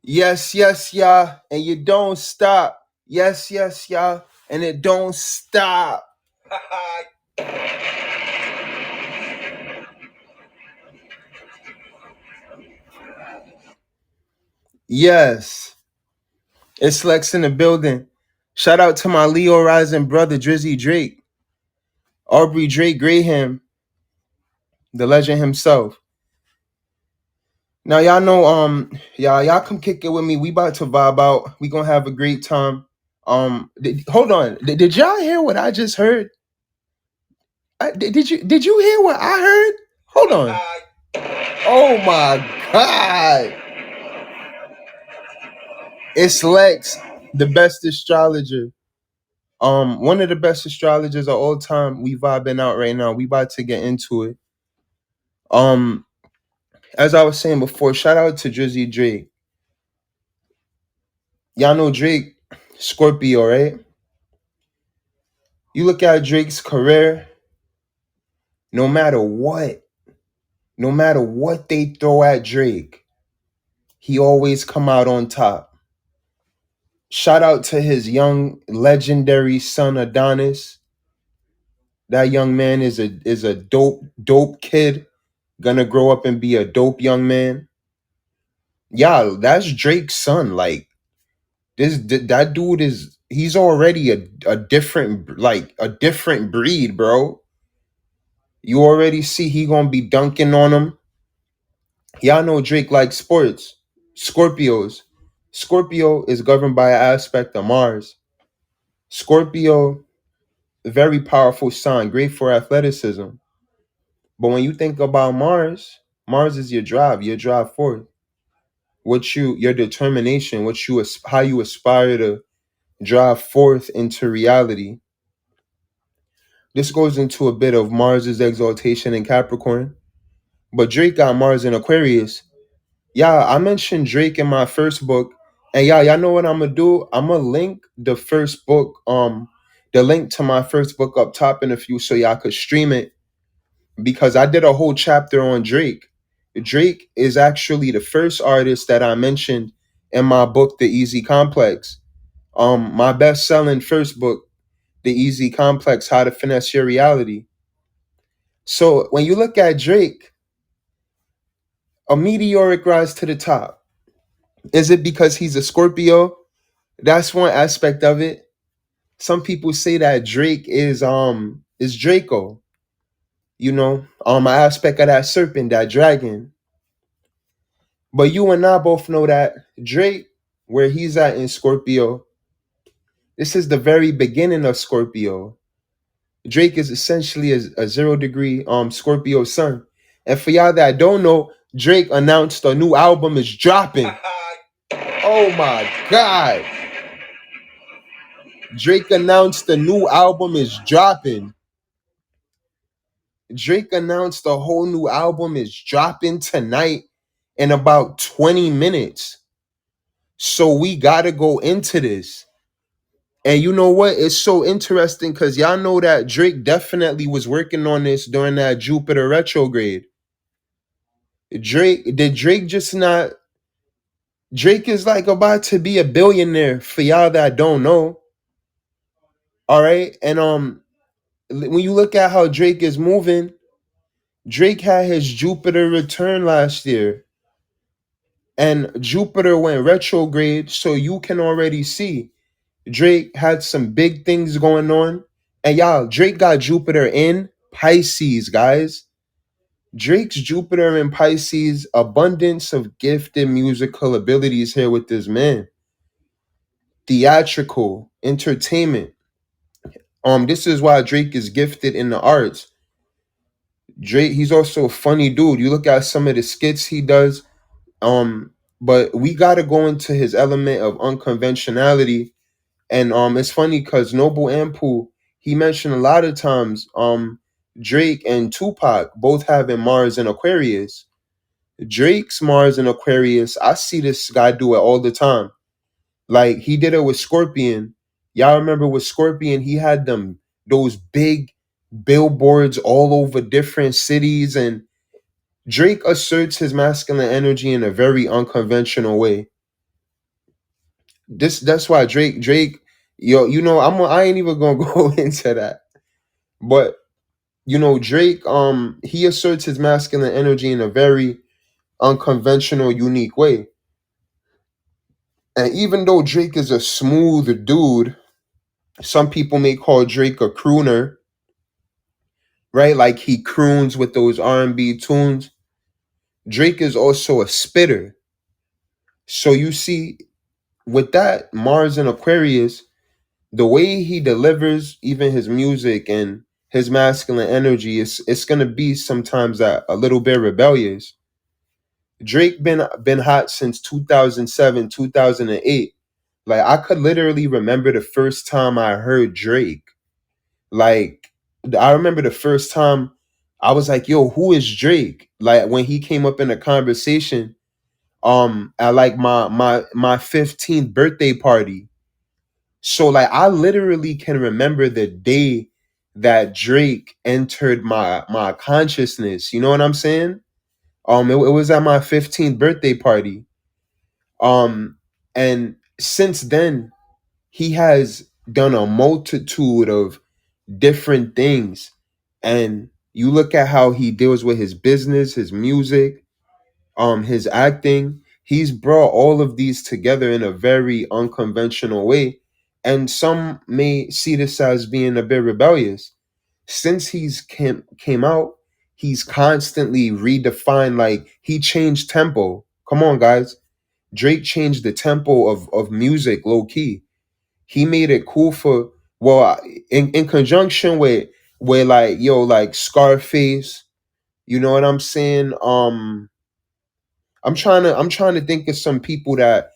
Yes, yes, yeah, and you don't stop. Yes, yes, yeah, and it don't stop. Yes, it's Lex in the building. Shout out to my Leo rising brother Drizzy Drake, Aubrey Drake Graham, the legend himself. Now y'all know, y'all come kick it with me. We about to vibe out. We gonna have a great time. Hold on. Did y'all hear what I just heard? Did you hear what I heard? Hold on. Oh my god. It's Lex, the best astrologer. One of the best astrologers of all time. We vibing out right now. We about to get into it. Um, as I was saying before, shout out to Drizzy Drake. Y'all know Drake, Scorpio, right? You look at Drake's career, no matter what, no matter what they throw at Drake, he always come out on top. Shout out to his young legendary son Adonis. That young man is a dope kid, gonna grow up and be a dope young man. Yeah, that's Drake's son. Like that dude is he's already a different a different breed, bro. You already see he gonna be dunking on him. Y'all know Drake likes sports. Scorpios. Scorpio is governed by an aspect of Mars. Scorpio, very powerful sign, great for athleticism. But when you think about Mars, Mars is your drive forth. Your determination, how you aspire to drive forth into reality. This goes into a bit of Mars's exaltation in Capricorn. But Drake got Mars in Aquarius. Yeah, I mentioned Drake in my first book. And yeah, y'all know what I'm gonna do? I'm gonna link the first book, the link to my first book up top in a few so y'all could stream it because I did a whole chapter on Drake. Drake is actually the first artist that I mentioned in my book, The Easy Complex. My best-selling first book, The Easy Complex: How to Finesse Your Reality. So when you look at Drake, a meteoric rise to the top. Is it because he's a Scorpio? That's one aspect of it. Some people say that Drake is Draco. An aspect of that serpent, that dragon. But you and I both know that Drake, where he's at in Scorpio, this is the very beginning of Scorpio. Drake is essentially a 0 degree Scorpio sun. And for y'all that don't know, Drake announced a new album is dropping. Oh my god. Drake announced the new album is dropping. Drake announced a whole new album is dropping tonight in about 20 minutes. So we got to go into this. And you know what? It's so interesting because y'all know that Drake definitely was working on this during that Jupiter retrograde. Drake just not. Drake is like about to be a billionaire for y'all that don't know. All right. And when you look at how Drake is moving, Drake had his Jupiter return last year. And Jupiter went retrograde, so you can already see Drake had some big things going on. And y'all, Drake got Jupiter in Pisces, guys. Drake's Jupiter in Pisces, abundance of gifted musical abilities here with this man. Theatrical, entertainment. This is why Drake is gifted in the arts. Drake, he's also a funny dude. You look at some of the skits he does. But we gotta go into his element of unconventionality. And it's funny because Noble Ampu, he mentioned a lot of times Drake and Tupac both having Mars and Aquarius. Drake's Mars and Aquarius, I see this guy do it all the time. Like he did it with Scorpion. Y'all remember with Scorpion, he had those big billboards all over different cities, and Drake asserts his masculine energy in a very unconventional way. That's why Drake, yo, I ain't even gonna go into that. But Drake, he asserts his masculine energy in a very unconventional, unique way. And even though Drake is a smooth dude, some people may call Drake a crooner, right? Like he croons with those R&B tunes. Drake is also a spitter. So you see, with that, Mars and Aquarius, the way he delivers even his music and his masculine energy is it's gonna be sometimes a little bit rebellious. Drake been hot since 2007, 2008. Like I could literally remember the first time I heard Drake. Like I remember the first time I was like, "Yo, who is Drake?" Like when he came up in a conversation at like my 15th birthday party. So like I literally can remember the day that Drake entered my consciousness. You know what I'm saying? It was at my 15th birthday party. Um, and since then, he has done a multitude of different things. And you look at how he deals with his business, his music, his acting. He's brought all of these together in a very unconventional way. And some may see this as being a bit rebellious. Since he's came out, he's constantly redefined, like he changed tempo. Come on, guys. Drake changed the tempo of music low key. He made it cool for, well, in conjunction with like like Scarface. You know what I'm saying? I'm trying to think of some people that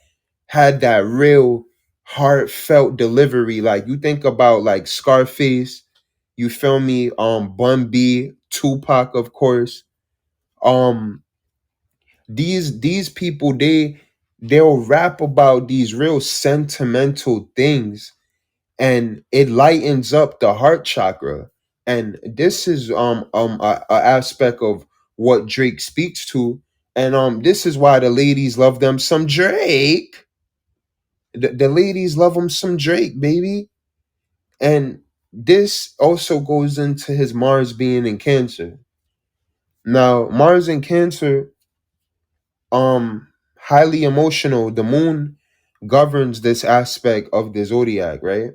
had that real heartfelt delivery. Like you think about like Scarface, you feel me? Bun B, Tupac, of course. Um, these people, they'll rap about these real sentimental things, and it lightens up the heart chakra. And this is a aspect of what Drake speaks to. And this is why the ladies love them some Drake. The ladies love him some Drake, baby. And this also goes into his Mars being in Cancer. Now, Mars in Cancer, highly emotional. The moon governs this aspect of the zodiac, right?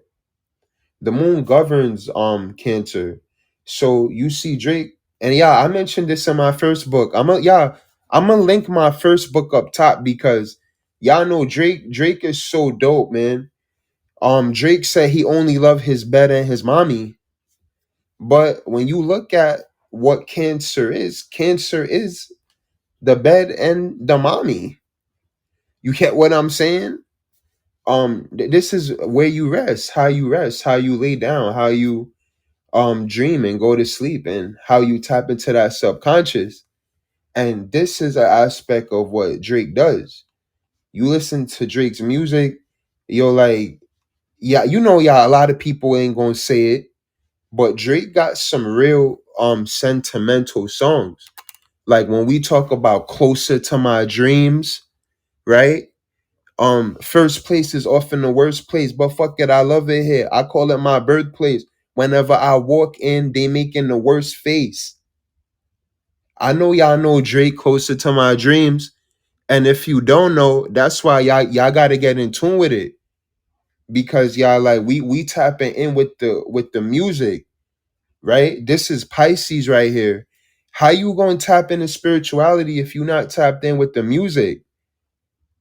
The moon governs Cancer. So you see Drake, and yeah, I mentioned this in my first book. I'm gonna link my first book up top because y'all know Drake is so dope, man. Drake said he only loved his bed and his mommy. But when you look at what Cancer is the bed and the mommy. You get what I'm saying? This is where you rest, how you lay down, how you dream and go to sleep, and how you tap into that subconscious. And this is an aspect of what Drake does. You listen to Drake's music, you're like, yeah, yeah, a lot of people ain't gonna say it, but Drake got some real sentimental songs. Like when we talk about Closer to My Dreams, right? First place is often the worst place, but fuck it, I love it here. I call it my birthplace. Whenever I walk in, they making the worst face. I know y'all know Drake Closer to My Dreams. And if you don't know, that's why y'all gotta get in tune with it. Because y'all like we tapping in with the music, right? This is Pisces right here. How you gonna tap into spirituality if you not tapped in with the music?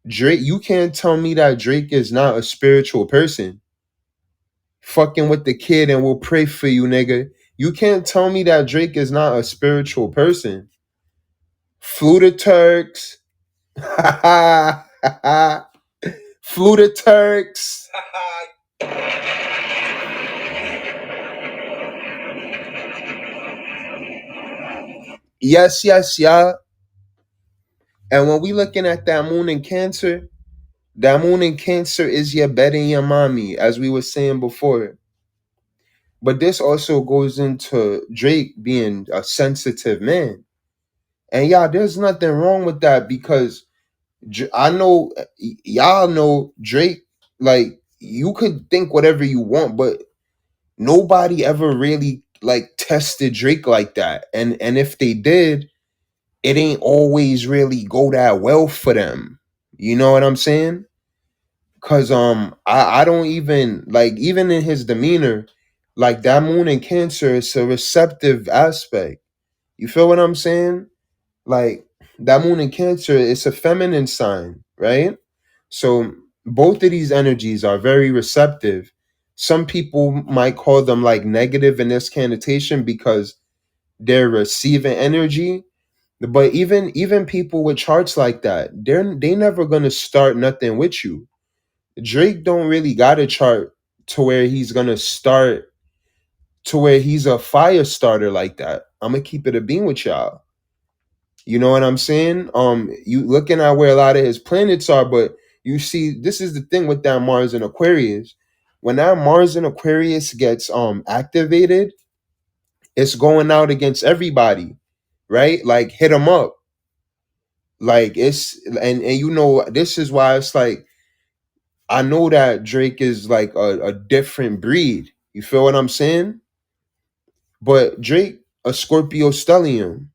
Drake, you can't tell me that Drake is not a spiritual person. Fucking with the kid and we'll pray for you, nigga. You can't tell me that Drake is not a spiritual person. Fluta Turks. Fluta Turks. Yes, yes, yeah. And when we looking at that moon in Cancer, that moon in Cancer is your bed and your mommy, as we were saying before. But this also goes into Drake being a sensitive man. And yeah, there's nothing wrong with that because I know y'all know Drake. like you could think whatever you want, but nobody ever really like tested Drake like that. And if they did, it ain't always really go that well for them. You know what I'm saying? Cause I don't even like, even in his demeanor, like that moon in Cancer, it's a receptive aspect. You feel what I'm saying? Like that moon in Cancer, it's a feminine sign, right? So both of these energies are very receptive. Some people might call them like negative in this connotation because they're receiving energy. But even people with charts like that, they never gonna start nothing with you. Drake don't really got a chart to where he's gonna start, to where he's a fire starter like that. I'm gonna keep it a beam with y'all. You know what I'm saying? You looking at where a lot of his planets are, but you see, this is the thing with that Mars in Aquarius. When that Mars in Aquarius gets activated, it's going out against everybody, right? Like hit them up. Like it's and you know, this is why it's like I know that Drake is like a different breed. You feel what I'm saying? But Drake, a Scorpio stellium.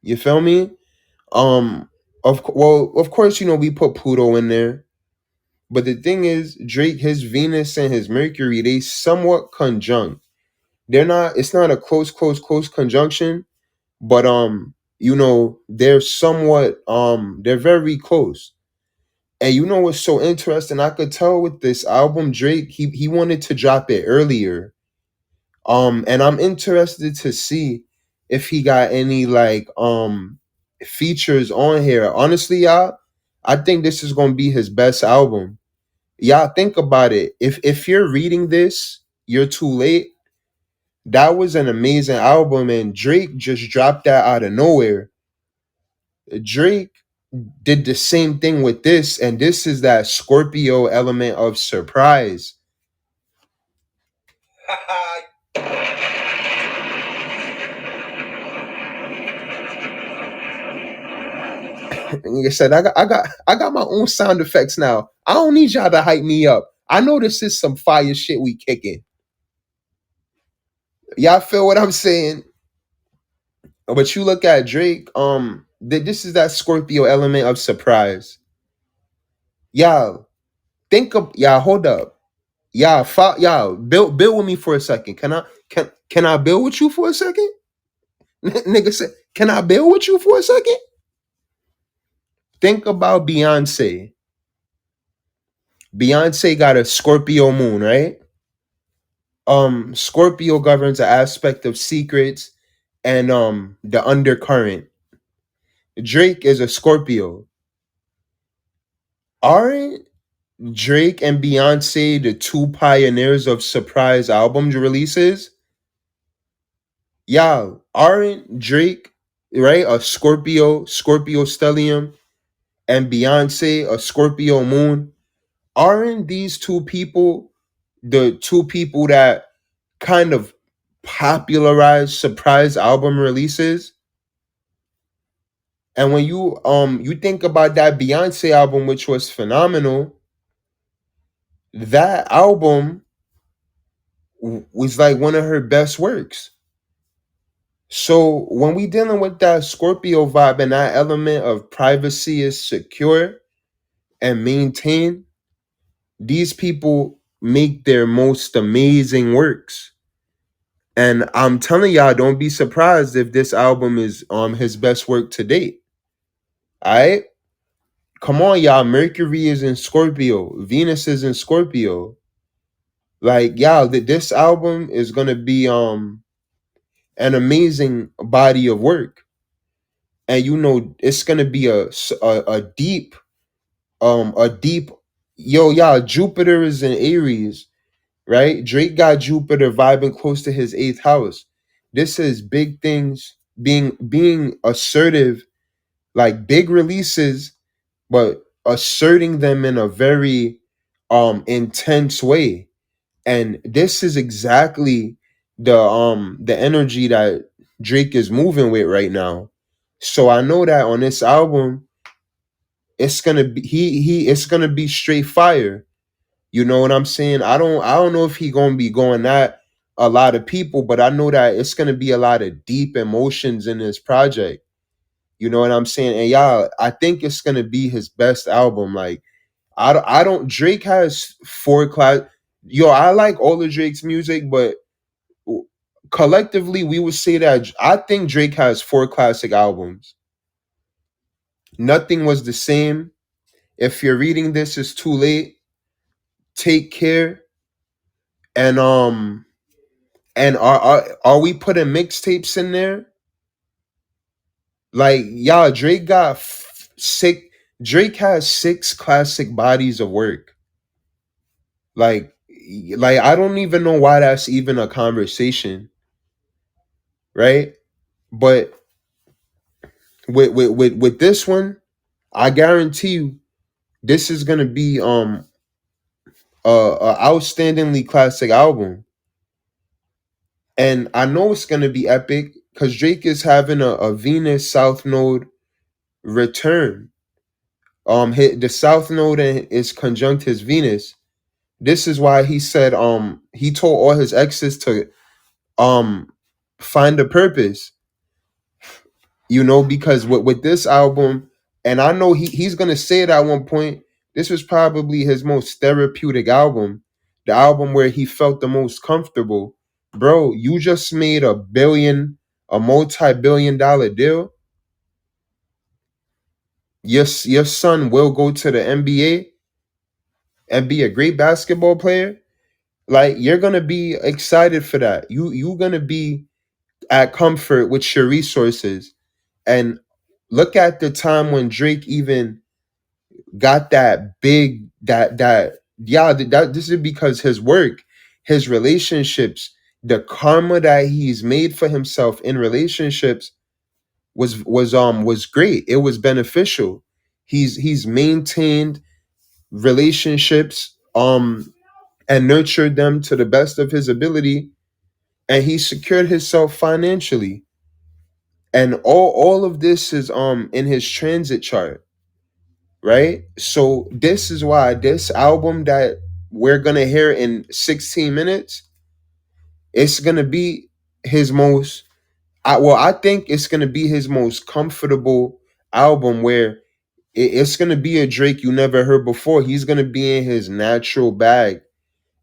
You feel me? Well, of course, you know we put Pluto in there, but the thing is, Drake, his Venus and his Mercury, they somewhat conjunct. They're not. It's not a close conjunction, but you know, they're somewhat they're very close. And you know what's so interesting? I could tell with this album, Drake, he wanted to drop it earlier. And I'm interested to see if he got any like features on here. Honestly, y'all, I think this is gonna be his best album. Y'all think about it. If you're reading this, you're too late. That was an amazing album, and Drake just dropped that out of nowhere. Drake did the same thing with this, and this is that Scorpio element of surprise. Like I said, I got my own sound effects now. I don't need y'all to hype me up. I know this is some fire shit we kicking. Y'all feel what I'm saying? But you look at Drake, this is that Scorpio element of surprise. Y'all think of y'all. Hold up, y'all build with me for a second. Can I build with you for a second? Nigga said, can I build with you for a second? Think about Beyonce. Beyonce got a Scorpio moon, right? Scorpio governs an aspect of secrets and the undercurrent. Drake is a Scorpio. Aren't Drake and Beyonce the two pioneers of surprise album releases? Y'all, aren't Drake, right, a Scorpio stellium, and Beyonce a Scorpio moon? Aren't these two people the two people that kind of popularized surprise album releases? And when you think about that Beyonce album, which was phenomenal, that album was like one of her best works. So when we dealing with that Scorpio vibe and that element of privacy is secure and maintained, these people make their most amazing works. And I'm telling y'all, don't be surprised if this album is his best work to date. All right? Come on, y'all. Mercury is in Scorpio. Venus is in Scorpio. Like, y'all, this album is gonna be an amazing body of work. And you know, it's gonna be a deep, a deep y'all, Jupiter is in Aries, right? Drake got Jupiter vibing close to his eighth house. This is big things, being assertive, like big releases, but asserting them in a very intense way. And this is exactly the energy that Drake is moving with right now. So I know that on this album, it's gonna be it's gonna be straight fire. You know what I'm saying? I don't know if he gonna be going at a lot of people, but I know that it's gonna be a lot of deep emotions in this project. You know what I'm saying? And y'all, I think it's gonna be his best album. Like I don't Drake has four class. Yo, I like all of Drake's music, but collectively we would say that I think Drake has four classic albums. Nothing was the same. If you're reading this, it's too late. Take care. And are we putting mixtapes in there? Like y'all, Drake got six. Drake has six classic bodies of work. Like, like I don't even know why that's even a conversation, right? But with this one, I guarantee you, this is gonna be a outstandingly classic album, and I know it's gonna be epic because Drake is having a Venus South Node return. The South Node is conjunct his Venus. This is why he said he told all his exes to um find a purpose. You know, because with this album, and I know he's gonna say it at one point, this was probably his most therapeutic album, the album where he felt the most comfortable. Bro, you just made a multi-billion dollar deal. Your son will go to the NBA and be a great basketball player. Like you're gonna be excited for that. You gonna be at comfort with your resources. And look at the time when Drake even got that big that yeah that this is because his work, his relationships, the karma that he's made for himself in relationships was great. It was beneficial. He's maintained relationships and nurtured them to the best of his ability, and he secured himself financially. And all of this is in his transit chart, right? So this is why this album that we're gonna hear in 16 minutes, it's gonna be his most I think it's gonna be his most comfortable album where it's gonna be a Drake you never heard before. He's gonna be in his natural bag.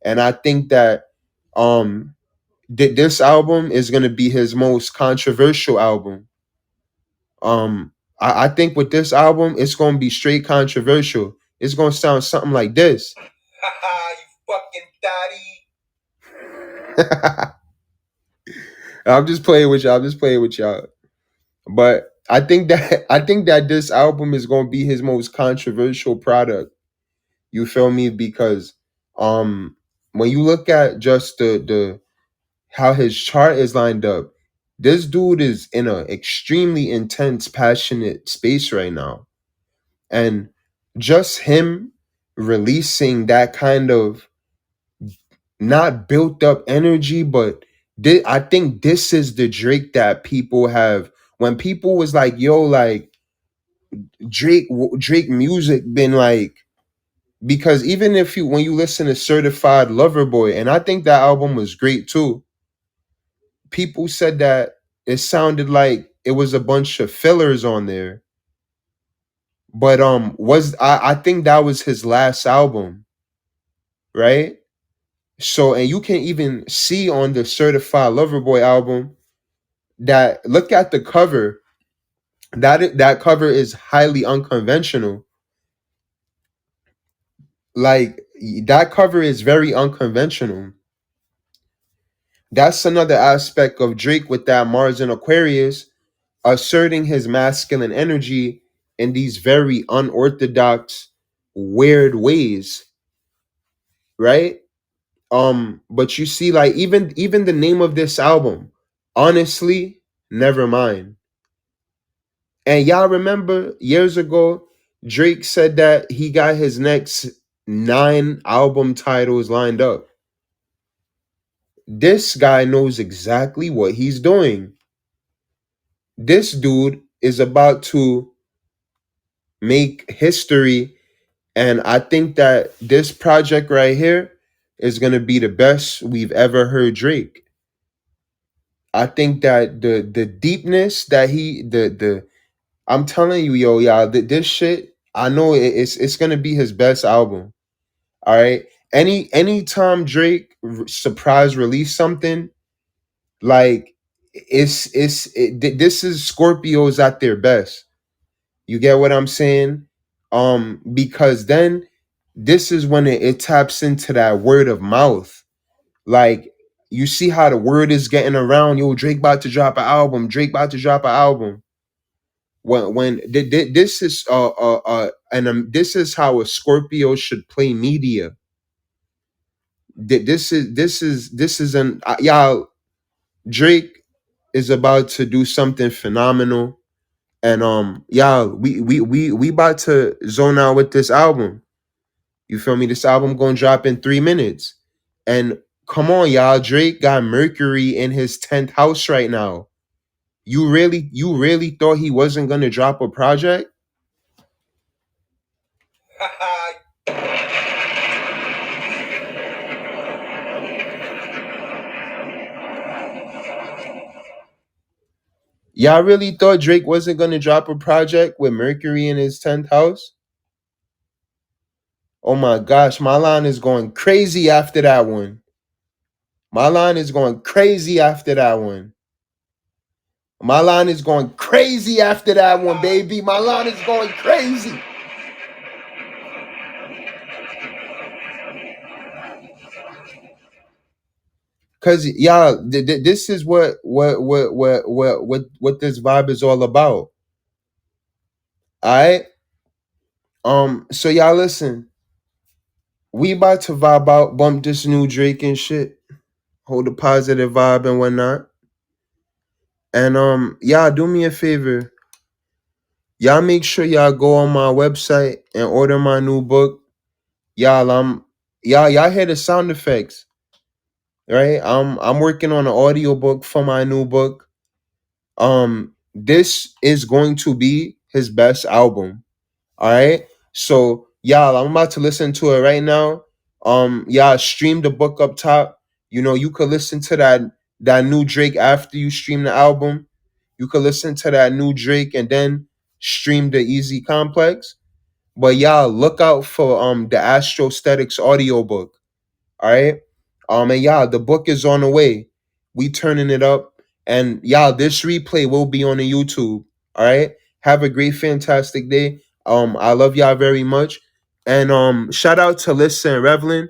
And I think that um this album is gonna be his most controversial album. I think with this album, it's gonna be straight controversial. It's gonna sound something like this. You fucking daddy. I'm just playing with y'all. I'm just playing with y'all. But I think that this album is gonna be his most controversial product. You feel me? Because um when you look at just the how his chart is lined up, this dude is in an extremely intense, passionate space right now. And just him releasing that kind of not built up energy, but I think this is the Drake that people have. When people was like, "Yo, like Drake music been like," because even if you when you listen to Certified Lover Boy, and I think that album was great too, people said that it sounded like it was a bunch of fillers on there. But was I think that was his last album, right? So, and you can even see on the Certified Lover Boy album that look at the cover. That cover is highly unconventional. Like that cover is very unconventional. That's another aspect of Drake with that Mars and Aquarius asserting his masculine energy in these very unorthodox, weird ways, right? But you see, like even the name of this album, honestly, Nevermind. And y'all remember years ago, Drake said that he got his next 9 album titles lined up. This guy knows exactly what he's doing. This dude is about to make history And I think that this project right here is gonna be the best we've ever heard Drake. I think that the deepness that the I'm telling you, yo, y'all, this shit, I know it's gonna be his best album. All right. Anytime Drake surprise release something, like this is Scorpios at their best. You get what I'm saying? Because then this is when it taps into that word of mouth. Like, you see how the word is getting around. Yo, Drake about to drop an album. Drake about to drop an album. This is this is how a Scorpio should play media. This is an y'all. Drake is about to do something phenomenal, and y'all, we about to zone out with this album. You feel me? This album gonna drop in 3 minutes, and come on, y'all. Drake got Mercury in his 10th house right now. You really thought he wasn't gonna drop a project? Y'all really thought Drake wasn't gonna drop a project with Mercury in his 10th house? Oh my gosh, my line is going crazy after that one. My line is going crazy after that one. My line is going crazy after that one, baby. My line is going crazy. Cause y'all, this is what this vibe is all about. All right. So y'all listen. We about to vibe out, bump this new Drake and shit. Hold a positive vibe and whatnot. And y'all do me a favor. Y'all make sure y'all go on my website and order my new book. Y'all, y'all hear the sound effects, right? I'm working on an audiobook for my new book. This is going to be his best album. All right. So y'all, I'm about to listen to it right now. Y'all stream the book up top. You know, you could listen to that new Drake after you stream the album. You could listen to that new Drake and then stream the Easy Complex. But y'all look out for the Astrostatics audiobook. All right. And y'all, the book is on the way. We turning it up. And y'all, this replay will be on the YouTube. All right. Have a great, fantastic day. I love y'all very much. And shout out to Lissa and Revlin.